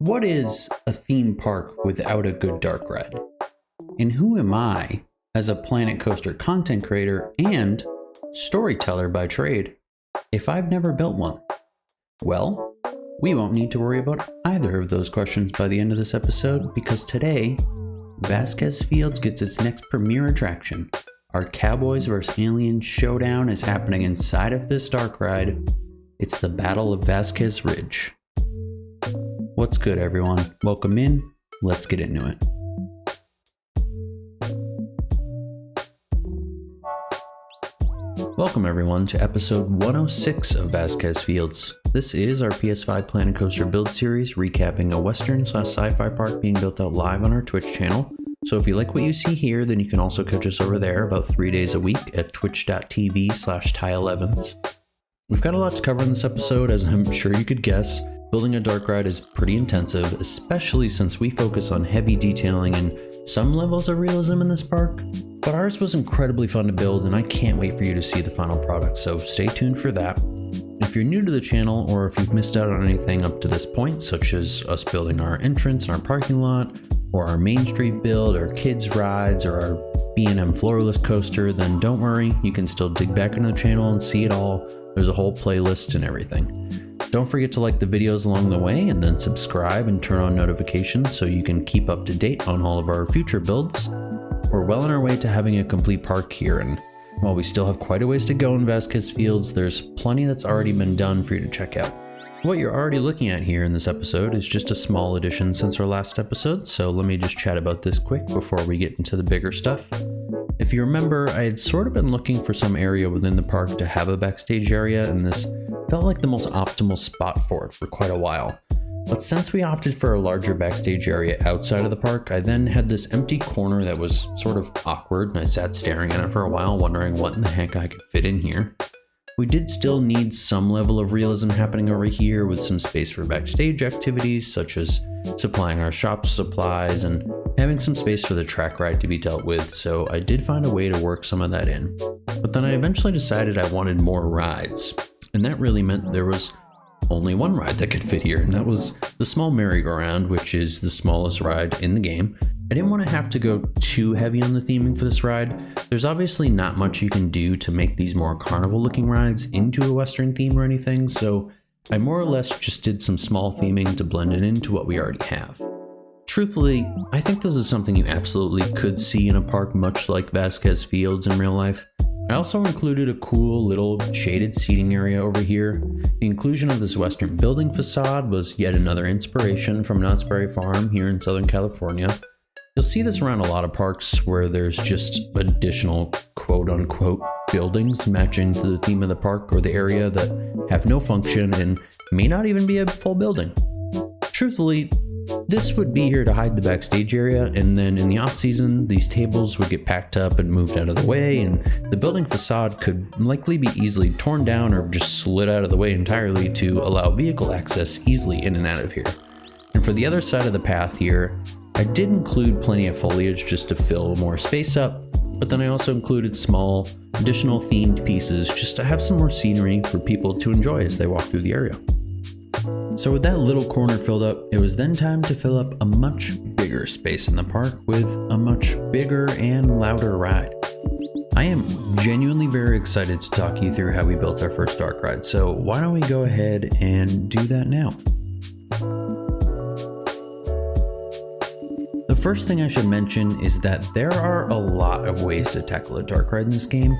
What is a theme park without a good dark ride? And who am I as a Planet Coaster content creator and storyteller by trade if I've never built one? Well, we won't need to worry about either of those questions by the end of this episode, because today, Vasquez Fields gets its next premiere attraction. Our Cowboys vs. Aliens showdown is happening inside of this dark ride. It's the Battle of Vasquez Ridge. What's good, everyone? Welcome in. Let's get into it. Welcome, everyone, to episode 106 of Vasquez Fields. This is our PS5 Planet Coaster build series, recapping a Western/sci-fi park being built out live on our Twitch channel. So if you like what you see here, then you can also catch us over there about 3 days a week at twitch.tv/Ty11s. We've got a lot to cover in this episode, as I'm sure you could guess. Building a dark ride is pretty intensive, especially since we focus on heavy detailing and some levels of realism in this park. But ours was incredibly fun to build, and I can't wait for you to see the final product, so stay tuned for that. If you're new to the channel, or if you've missed out on anything up to this point, such as us building our entrance and our parking lot, or our Main Street build, or kids rides, or our B&M floorless coaster, then don't worry, you can still dig back into the channel and see it all. There's a whole playlist and everything. Don't forget to like the videos along the way, and then subscribe and turn on notifications so you can keep up to date on all of our future builds. We're well on our way to having a complete park here, and while we still have quite a ways to go in Vasquez Fields, there's plenty that's already been done for you to check out. What you're already looking at here in this episode is just a small addition since our last episode, so let me just chat about this quick before we get into the bigger stuff. If you remember, I had sort of been looking for some area within the park to have a backstage area, and this felt like the most optimal spot for it for quite a while. But since we opted for a larger backstage area outside of the park, I then had this empty corner that was sort of awkward, and I sat staring at it for a while, wondering what in the heck I could fit in here. We did still need some level of realism happening over here, with some space for backstage activities, such as supplying our shop supplies and having some space for the track ride to be dealt with, so I did find a way to work some of that in. But then I eventually decided I wanted more rides, and that really meant there was only one ride that could fit here, and that was the small merry-go-round, which is the smallest ride in the game. I didn't want to have to go too heavy on the theming for this ride. There's obviously not much you can do to make these more carnival-looking rides into a Western theme or anything, so I more or less just did some small theming to blend it into what we already have. Truthfully, I think this is something you absolutely could see in a park much like Vasquez Fields in real life. I also included a cool little shaded seating area over here. The inclusion of this Western building facade was yet another inspiration from Knott's Berry Farm here in Southern California. You'll see this around a lot of parks where there's just additional quote-unquote buildings matching to the theme of the park or the area that have no function and may not even be a full building. Truthfully, this would be here to hide the backstage area, and then in the off-season, these tables would get packed up and moved out of the way, and the building facade could likely be easily torn down or just slid out of the way entirely to allow vehicle access easily in and out of here. And for the other side of the path here, I did include plenty of foliage just to fill more space up, but then I also included small, additional themed pieces just to have some more scenery for people to enjoy as they walk through the area. So with that little corner filled up, it was then time to fill up a much bigger space in the park with a much bigger and louder ride. I am genuinely very excited to talk you through how we built our first dark ride, so why don't we go ahead and do that now? The first thing I should mention is that there are a lot of ways to tackle a dark ride in this game,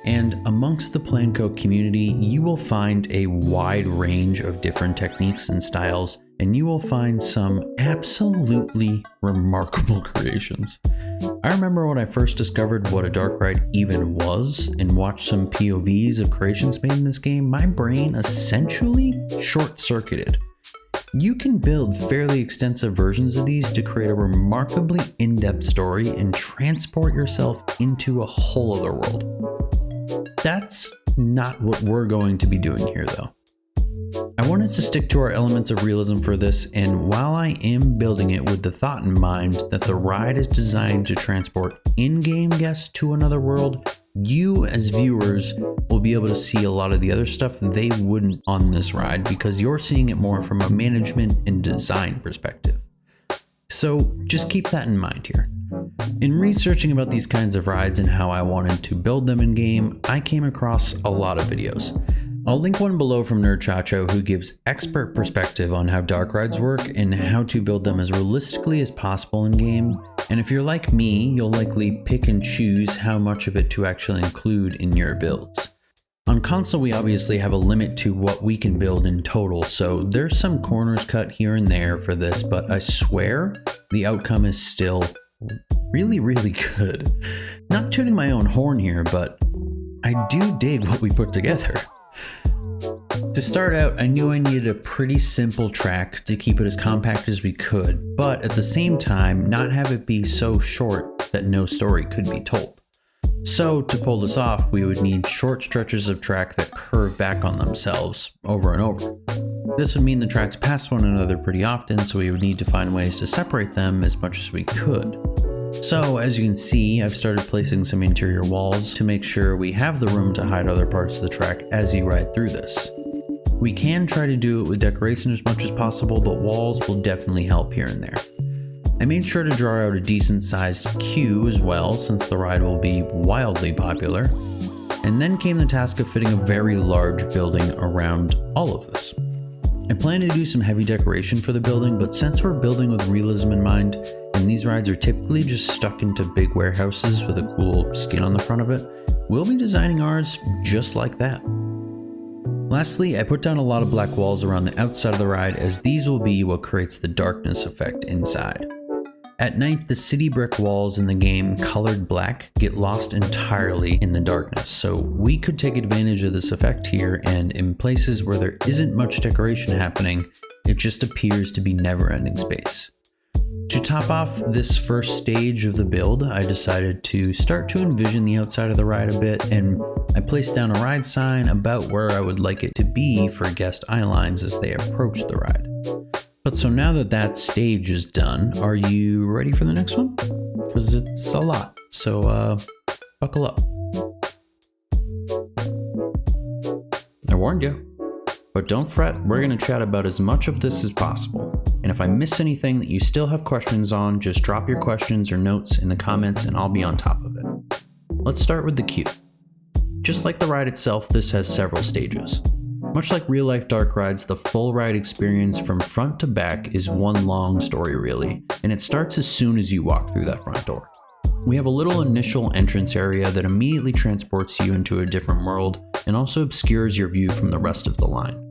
and amongst the Planco community, you will find a wide range of different techniques and styles, and you will find some absolutely remarkable creations. I remember when I first discovered what a dark ride even was and watched some POVs of creations made in this game, my brain essentially short-circuited. You can build fairly extensive versions of these to create a remarkably in-depth story and transport yourself into a whole other world. That's not what we're going to be doing here, though. I wanted to stick to our elements of realism for this, and while I am building it with the thought in mind that the ride is designed to transport in-game guests to another world, you as viewers will be able to see a lot of the other stuff they wouldn't on this ride because you're seeing it more from a management and design perspective. So just keep that in mind here. In researching about these kinds of rides and how I wanted to build them in game, I came across a lot of videos. I'll link one below from Nerdchacho who gives expert perspective on how dark rides work and how to build them as realistically as possible in game. And if you're like me, you'll likely pick and choose how much of it to actually include in your builds. On console, we obviously have a limit to what we can build in total, so there's some corners cut here and there for this, but I swear the outcome is still really, really good. Not tooting my own horn here, but I do dig what we put together. To start out, I knew I needed a pretty simple track to keep it as compact as we could, but at the same time, not have it be so short that no story could be told. So to pull this off, we would need short stretches of track that curve back on themselves over and over. This would mean the tracks pass one another pretty often, so we would need to find ways to separate them as much as we could. So as you can see, I've started placing some interior walls to make sure we have the room to hide other parts of the track as you ride through this. We can try to do it with decoration as much as possible, but walls will definitely help here and there. I made sure to draw out a decent sized queue as well, since the ride will be wildly popular. And then came the task of fitting a very large building around all of this. I plan to do some heavy decoration for the building, but since we're building with realism in mind, and these rides are typically just stuck into big warehouses with a cool skin on the front of it, we'll be designing ours just like that. Lastly, I put down a lot of black walls around the outside of the ride, as these will be what creates the darkness effect inside. At night, the city brick walls in the game colored black get lost entirely in the darkness, so we could take advantage of this effect here, and in places where there isn't much decoration happening, it just appears to be never-ending space. To top off this first stage of the build, I decided to start to envision the outside of the ride a bit, and I placed down a ride sign about where I would like it to be for guest eye lines as they approach the ride. But so now that that stage is done, are you ready for the next one? Because it's a lot, so buckle up. I warned you. But don't fret, we're going to chat about as much of this as possible. And if I miss anything that you still have questions on, just drop your questions or notes in the comments and I'll be on top of it. Let's start with the queue. Just like the ride itself, this has several stages. Much like real-life dark rides, the full ride experience from front to back is one long story really, and it starts as soon as you walk through that front door. We have a little initial entrance area that immediately transports you into a different world and also obscures your view from the rest of the line.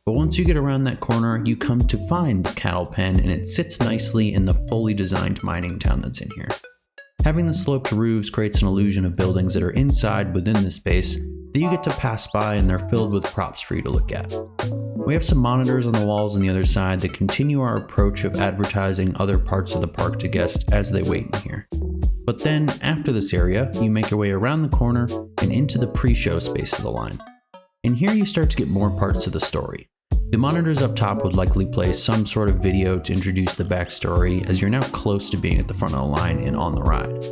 But once you get around that corner, you come to find this cattle pen, and it sits nicely in the fully designed mining town that's in here. Having the sloped roofs creates an illusion of buildings that are inside within the space that you get to pass by, and they're filled with props for you to look at. We have some monitors on the walls on the other side that continue our approach of advertising other parts of the park to guests as they wait in here. But then, after this area, you make your way around the corner and into the pre-show space of the line. And here you start to get more parts of the story. The monitors up top would likely play some sort of video to introduce the backstory, as you're now close to being at the front of the line and on the ride.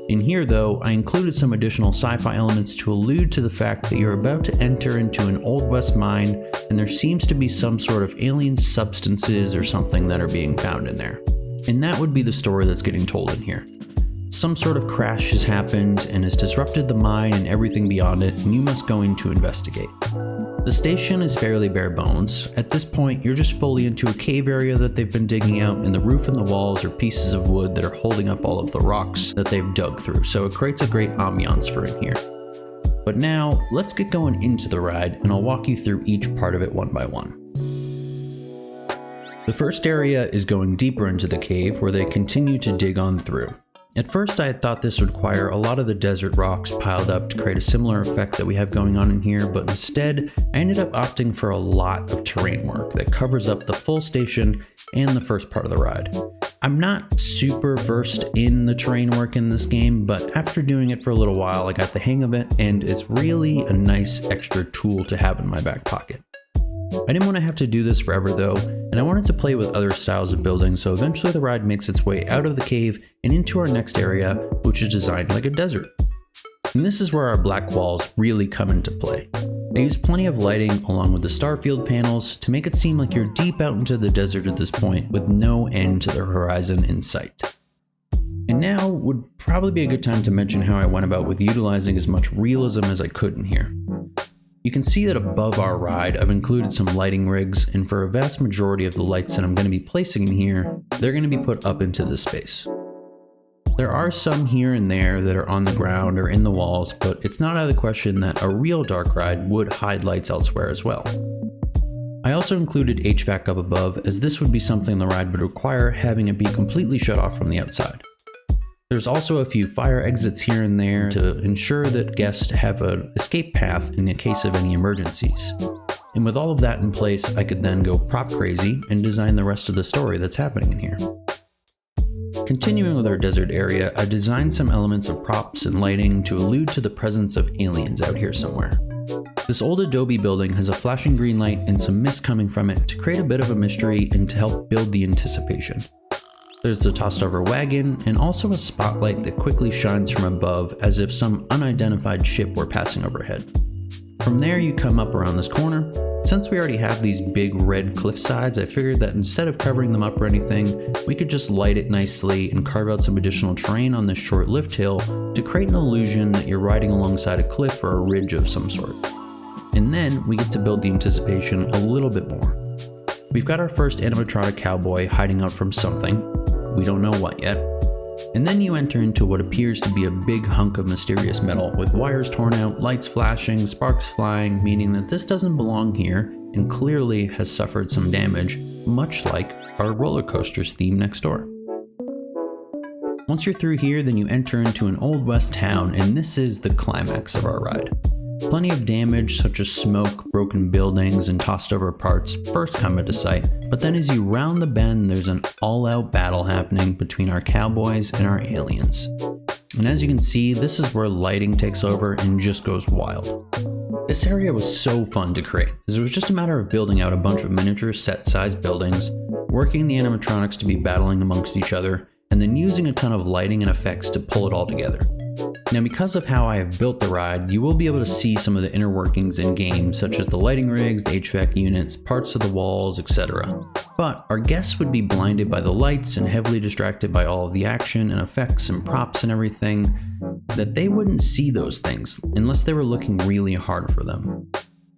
In here though, I included some additional sci-fi elements to allude to the fact that you're about to enter into an Old West mine, and there seems to be some sort of alien substances or something that are being found in there. And that would be the story that's getting told in here. Some sort of crash has happened and has disrupted the mine and everything beyond it, and you must go in to investigate. The station is fairly bare bones. At this point, you're just fully into a cave area that they've been digging out, and the roof and the walls are pieces of wood that are holding up all of the rocks that they've dug through, so it creates a great ambiance for in here. But now, let's get going into the ride, and I'll walk you through each part of it one by one. The first area is going deeper into the cave, where they continue to dig on through. At first I had thought this would require a lot of the desert rocks piled up to create a similar effect that we have going on in here, but instead I ended up opting for a lot of terrain work that covers up the full station and the first part of the ride. I'm not super versed in the terrain work in this game, but after doing it for a little while I got the hang of it, and it's really a nice extra tool to have in my back pocket. I didn't want to have to do this forever though, and I wanted to play with other styles of building, so eventually the ride makes its way out of the cave and into our next area, which is designed like a desert. And this is where our black walls really come into play. I use plenty of lighting along with the starfield panels to make it seem like you're deep out into the desert at this point with no end to the horizon in sight. And now would probably be a good time to mention how I went about with utilizing as much realism as I could in here. You can see that above our ride I've included some lighting rigs, and for a vast majority of the lights that I'm going to be placing in here, they're going to be put up into this space. There are some here and there that are on the ground or in the walls, but it's not out of the question that a real dark ride would hide lights elsewhere as well. I also included HVAC up above, as this would be something the ride would require having it be completely shut off from the outside. There's also a few fire exits here and there to ensure that guests have an escape path in the case of any emergencies. And with all of that in place, I could then go prop crazy and design the rest of the story that's happening in here. Continuing with our desert area, I designed some elements of props and lighting to allude to the presence of aliens out here somewhere. This old adobe building has a flashing green light and some mist coming from it to create a bit of a mystery and to help build the anticipation. There's the tossed over wagon and also a spotlight that quickly shines from above as if some unidentified ship were passing overhead. From there you come up around this corner. Since we already have these big red cliff sides, I figured that instead of covering them up or anything, we could just light it nicely and carve out some additional terrain on this short lift hill to create an illusion that you're riding alongside a cliff or a ridge of some sort. And then we get to build the anticipation a little bit more. We've got our first animatronic cowboy hiding out from something. We don't know what yet. And then you enter into what appears to be a big hunk of mysterious metal with wires torn out, lights flashing, sparks flying, meaning that this doesn't belong here and clearly has suffered some damage, much like our roller coaster's theme next door. Once you're through here, then you enter into an old west town, and this is the climax of our ride. Plenty of damage such as smoke, broken buildings, and tossed over parts first come into sight, but then as you round the bend there's an all-out battle happening between our cowboys and our aliens. And as you can see, this is where lighting takes over and just goes wild. This area was so fun to create, as it was just a matter of building out a bunch of miniature set-sized buildings, working the animatronics to be battling amongst each other, and then using a ton of lighting and effects to pull it all together. Now, because of how I have built the ride, you will be able to see some of the inner workings in game, such as the lighting rigs, the HVAC units, parts of the walls, etc. But our guests would be blinded by the lights and heavily distracted by all of the action and effects and props and everything, that they wouldn't see those things unless they were looking really hard for them.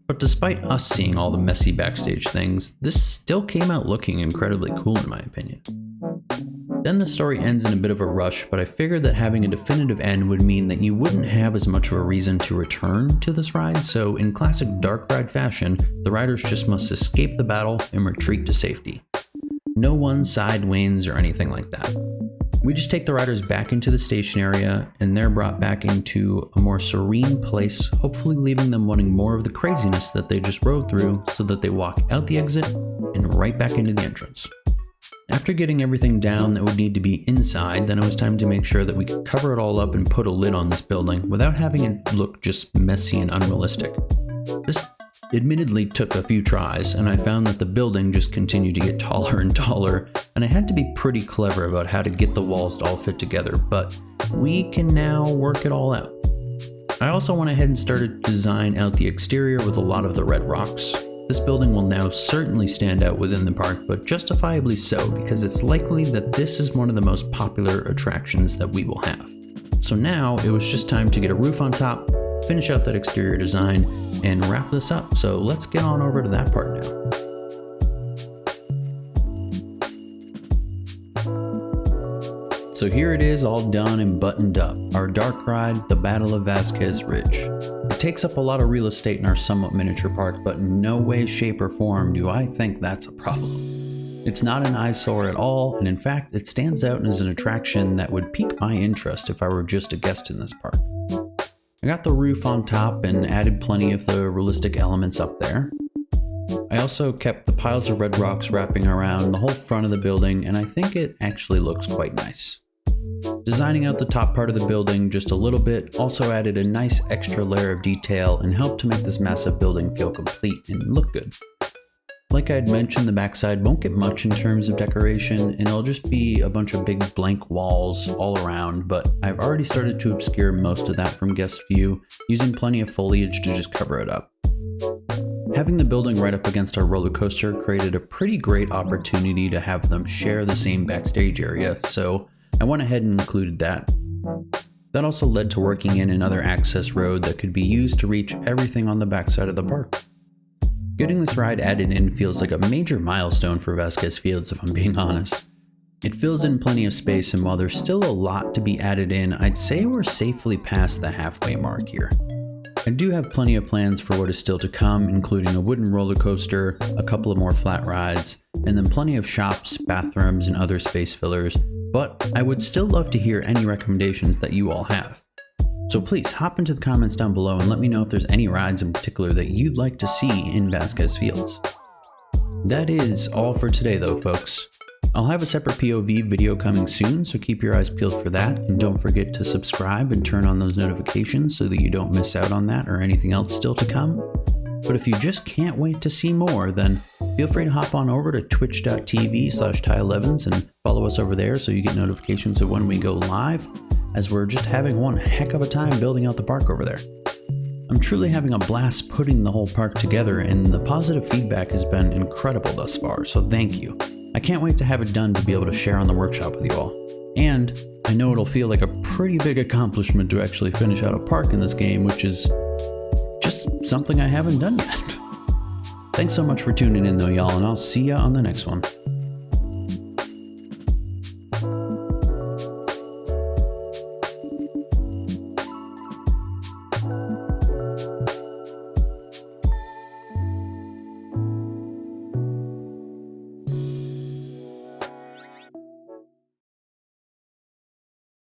But despite us seeing all the messy backstage things, this still came out looking incredibly cool in my opinion. Then the story ends in a bit of a rush, but I figured that having a definitive end would mean that you wouldn't have as much of a reason to return to this ride, so in classic dark ride fashion, the riders just must escape the battle and retreat to safety. No one side wins or anything like that. We just take the riders back into the station area, and they're brought back into a more serene place, hopefully leaving them wanting more of the craziness that they just rode through, so that they walk out the exit and right back into the entrance. After getting everything down that would need to be inside, then it was time to make sure that we could cover it all up and put a lid on this building without having it look just messy and unrealistic. This admittedly took a few tries, and I found that the building just continued to get taller and taller, and I had to be pretty clever about how to get the walls to all fit together, but we can now work it all out. I also went ahead and started to design out the exterior with a lot of the red rocks. This building will now certainly stand out within the park, but justifiably so, because it's likely that this is one of the most popular attractions that we will have. So now it was just time to get a roof on top, finish out that exterior design, and wrap this up. So let's get on over to that part now. So here it is, all done and buttoned up. Our dark ride, the Battle of Vasquez Ridge. It takes up a lot of real estate in our somewhat miniature park, but in no way, shape, or form do I think that's a problem. It's not an eyesore at all, and in fact, it stands out as an attraction that would pique my interest if I were just a guest in this park. I got the roof on top and added plenty of the realistic elements up there. I also kept the piles of red rocks wrapping around the whole front of the building, and I think it actually looks quite nice. Designing out the top part of the building just a little bit also added a nice extra layer of detail and helped to make this massive building feel complete and look good. Like I had mentioned, the backside won't get much in terms of decoration, and it'll just be a bunch of big blank walls all around, but I've already started to obscure most of that from guest view, using plenty of foliage to just cover it up. Having the building right up against our roller coaster created a pretty great opportunity to have them share the same backstage area, so I went ahead and included that. That also led to working in another access road that could be used to reach everything on the backside of the park. Getting this ride added in feels like a major milestone for Vasquez Fields, if I'm being honest. It fills in plenty of space, and while there's still a lot to be added in, I'd say we're safely past the halfway mark here. I do have plenty of plans for what is still to come, including a wooden roller coaster, a couple of more flat rides, and then plenty of shops, bathrooms, and other space fillers, but I would still love to hear any recommendations that you all have. So please hop into the comments down below and let me know if there's any rides in particular that you'd like to see in Vasquez Fields. That is all for today though, folks. I'll have a separate POV video coming soon, so keep your eyes peeled for that, and don't forget to subscribe and turn on those notifications so that you don't miss out on that or anything else still to come. But if you just can't wait to see more, then feel free to hop on over to twitch.tv/Ty11s and follow us over there so you get notifications of when we go live, as we're just having one heck of a time building out the park over there. I'm truly having a blast putting the whole park together, and the positive feedback has been incredible thus far, so thank you. I can't wait to have it done to be able to share on the workshop with you all. And I know it'll feel like a pretty big accomplishment to actually finish out a park in this game, which is just something I haven't done yet. Thanks so much for tuning in though, y'all, and I'll see ya on the next one.